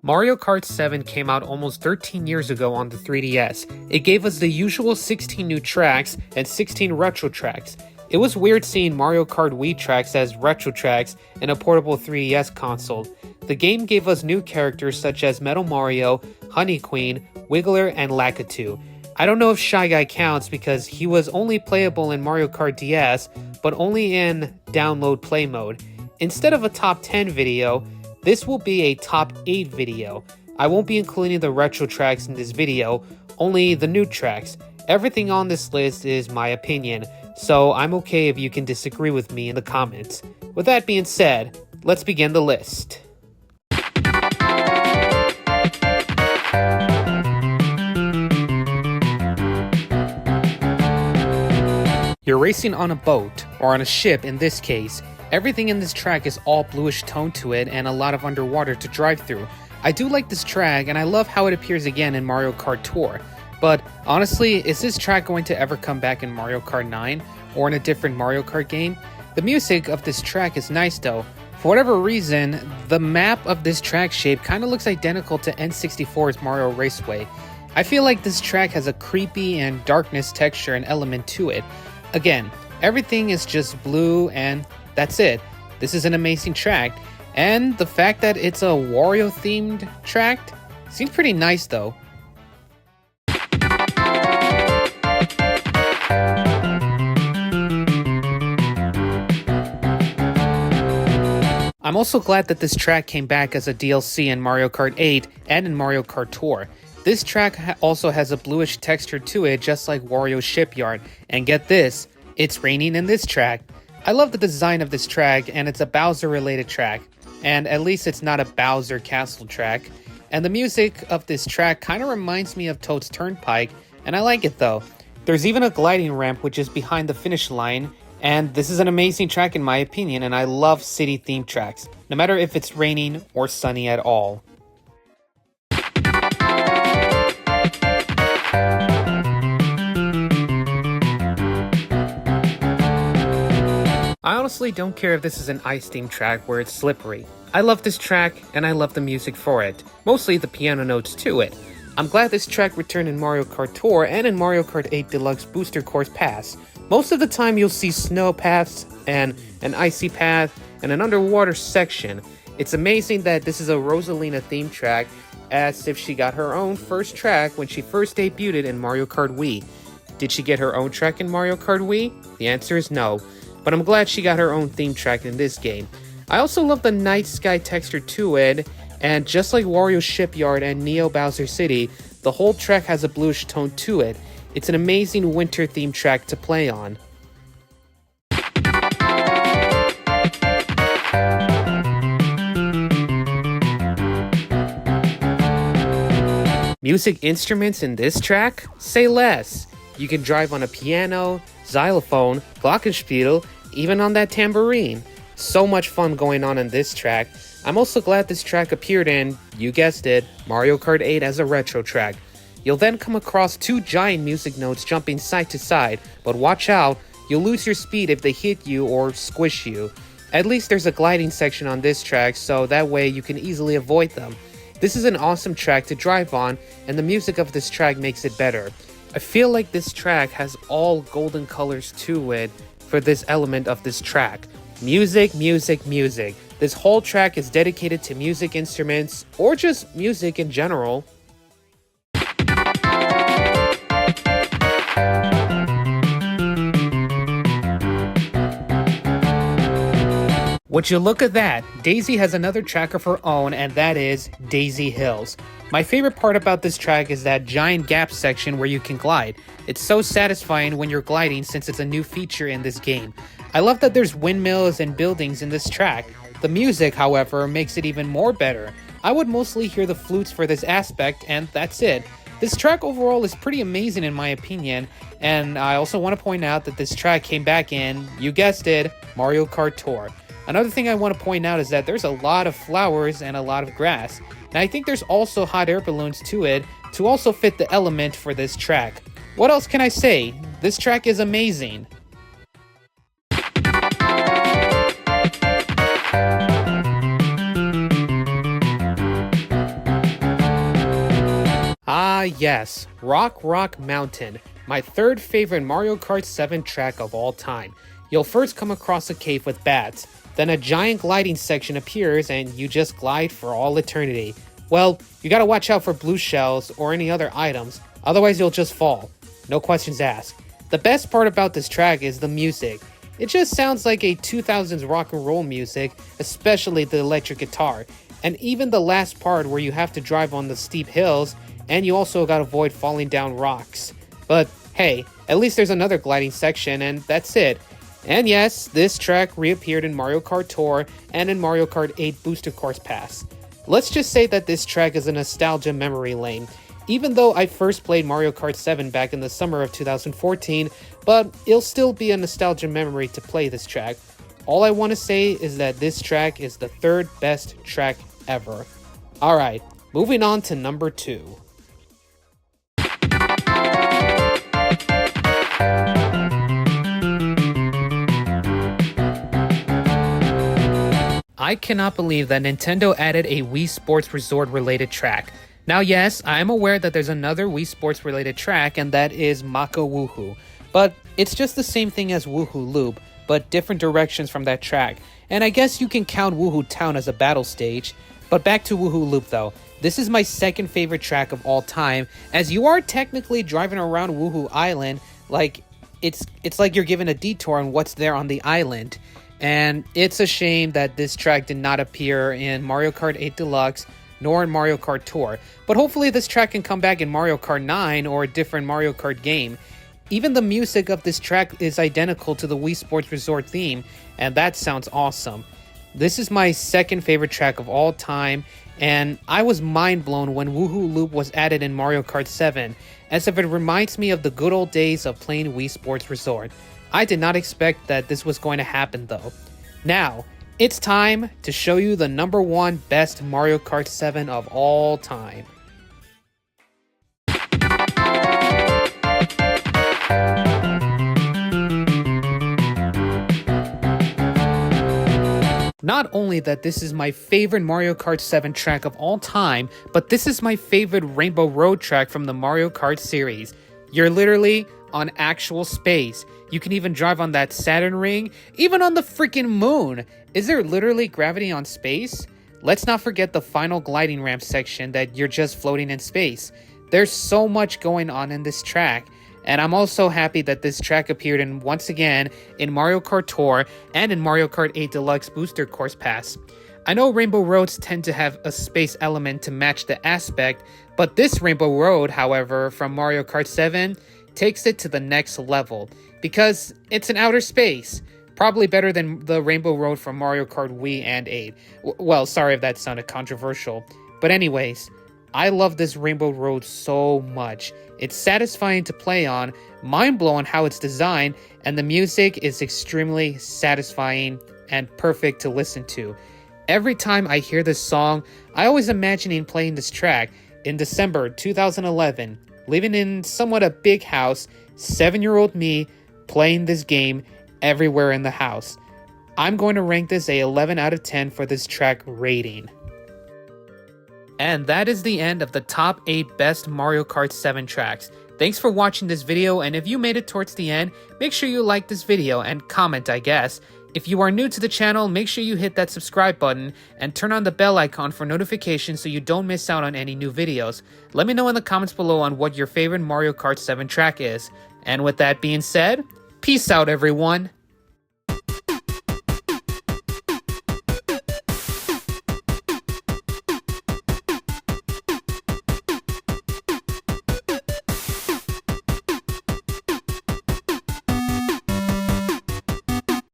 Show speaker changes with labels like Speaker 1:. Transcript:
Speaker 1: Mario Kart 7 came out almost 13 years ago on the 3DS. It gave us the usual 16 new tracks and 16 retro tracks. It was weird seeing Mario Kart Wii tracks as retro tracks in a portable 3DS console. The game gave us new characters such as Metal Mario, Honey Queen, Wiggler, and Lakitu. I don't know if Shy Guy counts because he was only playable in Mario Kart DS, but only in download play mode. Instead of a top 10 video, this will be a top 8 video. I won't be including the retro tracks in this video, only the new tracks. Everything on this list is my opinion, so I'm okay if you can disagree with me in the comments. With that being said, let's begin the list. You're racing on a boat, or on a ship in this case. Everything in this track is all bluish tone to it and a lot of underwater to drive through. I do like this track and I love how it appears again in Mario Kart Tour. But honestly, is this track going to ever come back in Mario Kart 9 or in a different Mario Kart game? The music of this track is nice though. For whatever reason, the map of this track shape kind of looks identical to N64's Mario Raceway. I feel like this track has a creepy and darkness texture and element to it. Again, everything is just blue and that's it. This is an amazing track, and the fact that it's a Wario themed track seems pretty nice though. I'm also glad that this track came back as a DLC in Mario Kart 8 and in Mario Kart Tour. This track also has a bluish texture to it just like Wario's Shipyard, and get this, it's raining in this track. I love the design of this track, and it's a Bowser related track, and at least it's not a Bowser Castle track, and the music of this track kind of reminds me of Toad's Turnpike, and I like it though. There's even a gliding ramp which is behind the finish line, and this is an amazing track in my opinion, and I love city themed tracks, no matter if it's raining or sunny at all. I honestly don't care if this is an ice themed track where it's slippery. I love this track and I love the music for it, mostly the piano notes to it. I'm glad this track returned in Mario Kart Tour and in Mario Kart 8 Deluxe Booster Course Pass. Most of the time you'll see snow paths and an icy path and an underwater section. It's amazing that this is a Rosalina themed track, as if she got her own first track when she first debuted in Mario Kart Wii. Did she get her own track in Mario Kart Wii? The answer is no. But I'm glad she got her own theme track in this game. I also love the night sky texture to it, and just like Wario's Shipyard and Neo Bowser City, the whole track has a bluish tone to it. It's an amazing winter themed track to play on. Music instruments in this track? Say less. You can drive on a piano, xylophone, glockenspiel, even on that tambourine. So much fun going on in this track. I'm also glad this track appeared in, you guessed it, Mario Kart 8 as a retro track. You'll then come across two giant music notes jumping side to side, but watch out, you'll lose your speed if they hit you or squish you. At least there's a gliding section on this track, so that way you can easily avoid them. This is an awesome track to drive on, and the music of this track makes it better. I feel like this track has all golden colors to it for this element of this track. Music, music, music. This whole track is dedicated to music instruments, or just music in general. Would you look at that? Daisy has another track of her own, and that is Daisy Hills. My favorite part about this track is that giant gap section where you can glide. It's so satisfying when you're gliding since it's a new feature in this game. I love that there's windmills and buildings in this track. The music, however, makes it even more better. I would mostly hear the flutes for this aspect, and that's it. This track overall is pretty amazing in my opinion, and I also want to point out that this track came back in, you guessed it, Mario Kart Tour. Another thing I want to point out is that there's a lot of flowers and a lot of grass, and I think there's also hot air balloons to it to also fit the element for this track. What else can I say? This track is amazing. Yes, Rock Mountain, my third favorite Mario Kart 7 track of all time. You'll first come across a cave with bats, then a giant gliding section appears and you just glide for all eternity. Well, you gotta watch out for blue shells or any other items, otherwise you'll just fall. No questions asked. The best part about this track is the music. It just sounds like a 2000s rock and roll music, especially the electric guitar. And even the last part where you have to drive on the steep hills, and you also gotta avoid falling down rocks. But hey, at least there's another gliding section, and that's it. And yes, this track reappeared in Mario Kart Tour and in Mario Kart 8 Booster Course Pass. Let's just say that this track is a nostalgia memory lane. Even though I first played Mario Kart 7 back in the summer of 2014, but it'll still be a nostalgia memory to play this track. All I want to say is that this track is the third best track ever. Alright, moving on to number 2. I cannot believe that Nintendo added a Wii Sports Resort related track. Now yes, I am aware that there's another Wii Sports related track and that is Mako Woohoo, but it's just the same thing as Woohoo Loop, but different directions from that track, and I guess you can count Woohoo Town as a battle stage. But back to Woohoo Loop though, this is my second favorite track of all time, as you are technically driving around Woohoo Island, like it's like you're given a detour on what's there on the island. And it's a shame that this track did not appear in Mario Kart 8 Deluxe nor in Mario Kart Tour, but hopefully this track can come back in Mario Kart 9 or a different Mario Kart game. Even the music of this track is identical to the Wii Sports Resort theme, and that sounds awesome. This is my second favorite track of all time, and I was mind blown when Woohoo Loop was added in Mario Kart 7, as if it reminds me of the good old days of playing Wii Sports Resort. I did not expect that this was going to happen though. Now, it's time to show you the number 1 best Mario Kart 7 of all time. Not only that this is my favorite Mario Kart 7 track of all time, but this is my favorite Rainbow Road track from the Mario Kart series. You're literally on actual space. You can even drive on that Saturn ring, even on the freaking moon. Is there literally gravity on space? Let's not forget the final gliding ramp section that you're just floating in space. There's so much going on in this track, and I'm also happy that this track appeared once again in Mario Kart Tour and in Mario Kart 8 Deluxe Booster Course Pass. I know Rainbow Roads tend to have a space element to match the aspect, but this Rainbow Road, however, from Mario Kart 7, takes it to the next level, because it's in outer space. Probably better than the Rainbow Road from Mario Kart Wii and 8. Well, sorry if that sounded controversial. But anyways, I love this Rainbow Road so much. It's satisfying to play on, mind-blowing how it's designed, and the music is extremely satisfying and perfect to listen to. Every time I hear this song, I always imagining playing this track in December 2011, living in somewhat a big house, 7-year-old me playing this game everywhere in the house. I'm going to rank this a 11 out of 10 for this track rating. And that is the end of the top 8 best Mario Kart 7 tracks. Thanks for watching this video, and if you made it towards the end, make sure you like this video and comment, I guess. If you are new to the channel, make sure you hit that subscribe button and turn on the bell icon for notifications so you don't miss out on any new videos. Let me know in the comments below on what your favorite Mario Kart 7 track is. And with that being said, peace out everyone!